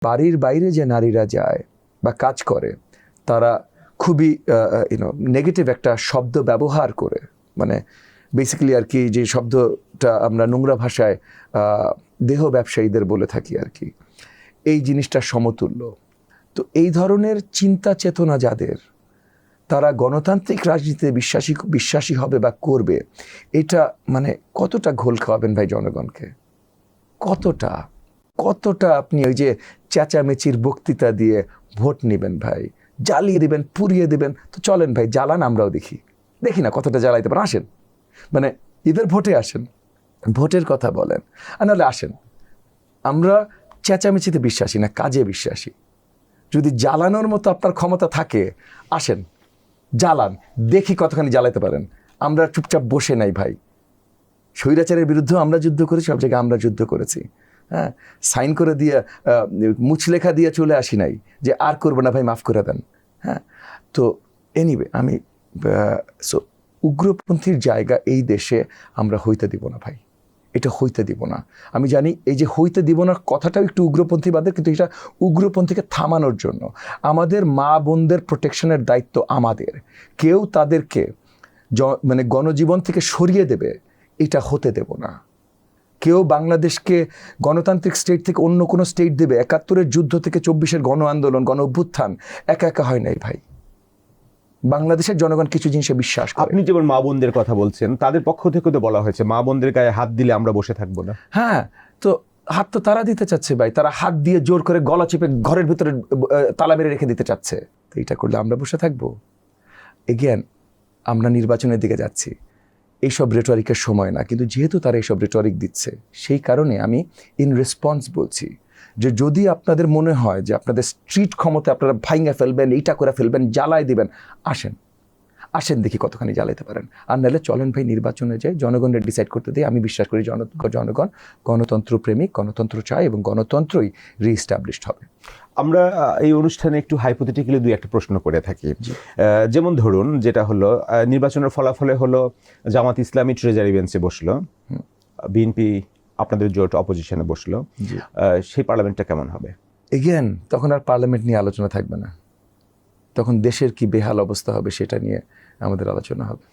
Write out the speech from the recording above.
বাড়ির বাইরে যে নারীরা যায় বা কাজ করে তারা খুবই নেগেটিভ একটা শব্দ ব্যবহার করে, মানে বেসিক্যালি আর কি যে শব্দটা আমরা নোংরা ভাষায় দেহ ব্যবসায়ীদের বলে থাকি আর কি, এই জিনিসটা সমতুল্য। তো এই ধরনের চিন্তা চেতনা যাদের, তারা গণতান্ত্রিক রাজনীতিতে বিশ্বাসী হবে বা করবে, এটা মানে কতটা ঘোল খাওয়াবেন ভাই জনগণকে, কতটা আপনি ওই যে চেঁচামেচির বক্তৃতা দিয়ে ভোট নেবেন ভাই, জ্বালিয়ে দেবেন, পুড়িয়ে দেবেন। তো চলেন ভাই জ্বালান, আমরাও দেখি না কতটা জ্বালাইতে পারেন। আসেন, মানে ঈদের ভোটে আসেন, ভোটের কথা বলেন, আর নাহলে আসেন। আমরা চেঁচামেচিতে বিশ্বাসী না, কাজে বিশ্বাসী। যদি জ্বালানোর মতো আপনার ক্ষমতা থাকে, আসেন জ্বালান, দেখি কতখানি জ্বালাইতে পারেন। আমরা চুপচাপ বসে নাই ভাই। স্বৈরাচারের বিরুদ্ধেও আমরা যুদ্ধ করেছি, সব জায়গায় আমরা যুদ্ধ করেছি। হ্যাঁ, সাইন করে দিয়ে মুছলেখা দিয়ে চলে আসি নাই যে আর করবো না ভাই, মাফ করে দেন। হ্যাঁ, তো এনিওয়ে আমি উগ্রপন্থীর জায়গা এই দেশে আমরা হইতে দিব না ভাই, এটা হইতে দিব না। আমি জানি এই যে হইতে দিব না কথাটাও একটু উগ্রপন্থীবাদের, কিন্তু এটা উগ্রপন্থীকে থামানোর জন্য আমাদের মা বোনদের প্রোটেকশনের দায়িত্ব আমাদের। কেউ তাদেরকে মানে গণজীবন থেকে সরিয়ে দেবে, এটা হতে দেব না। কেউ বাংলাদেশকে গণতান্ত্রিক স্টেট থেকে অন্য কোনো স্টেট দেবে, ৭১-এর যুদ্ধ থেকে ২৪-এর গণ আন্দোলন, গণ অভ্যুত্থান একা একা হয় নাই ভাই। বাংলাদেশের জনগণ কিছু জিনিসে বিশ্বাস করে। আপনি যেমন মা বোনদের কথা বলছেন, তাদের পক্ষ থেকে তো বলা হয়েছে মা বোনদের গায়ে হাত দিলে আমরা বসে থাকবো না। হ্যাঁ, তো হাত তো তারা দিতে চাচ্ছে ভাই, তারা হাত দিয়ে জোর করে গলা চেপে ঘরের ভিতরে তালা মেরে রেখে দিতে চাচ্ছে। তো এটা করলে আমরা বসে থাকবো? এগেন, আমরা নির্বাচনের দিকে যাচ্ছি, এইসব রেটরিকের সময় না। কিন্তু যেহেতু তারা এইসব রেটরিক দিচ্ছে, সেই কারণে আমি ইন রেসপন্স বলছি যে যদি আপনাদের মনে হয় যে আপনাদের স্ট্রিট ক্ষমতা আপনারা ভাঙে ফেলবেন, এইটা করে ফেলবেন, জ্বালায় দিবেন, আসেন দেখি কতখানি জ্বালাইতে পারেন। আর নাহলে চলেন ভাই নির্বাচনে যাই, জনগণের ডিসাইড করতে দিই। আমি বিশ্বাস করি জনগণ গণতন্ত্র প্রেমিক, গণতন্ত্র চায় এবং গণতন্ত্রই রিএস্টাবলিশড হবে। আমরা এই অনুষ্ঠানে একটু হাইপোথেটিক্যালি দুই একটা প্রশ্ন করে থাকি। যেমন ধরুন, যেটা হলো নির্বাচনের ফলাফলে হলো জামাত ইসলামী ট্রেজারি বেঞ্চে বসলো, বিএনপি আপনাদের জোট অপোজিশনে বসলো, সেই পার্লামেন্টটা কেমন হবে? এগেন, তখন আর পার্লামেন্ট নিয়ে আলোচনা থাকবে না, তখন দেশের কি বেহাল অবস্থা হবে সেটা নিয়ে আমাদের আলোচনা হবে।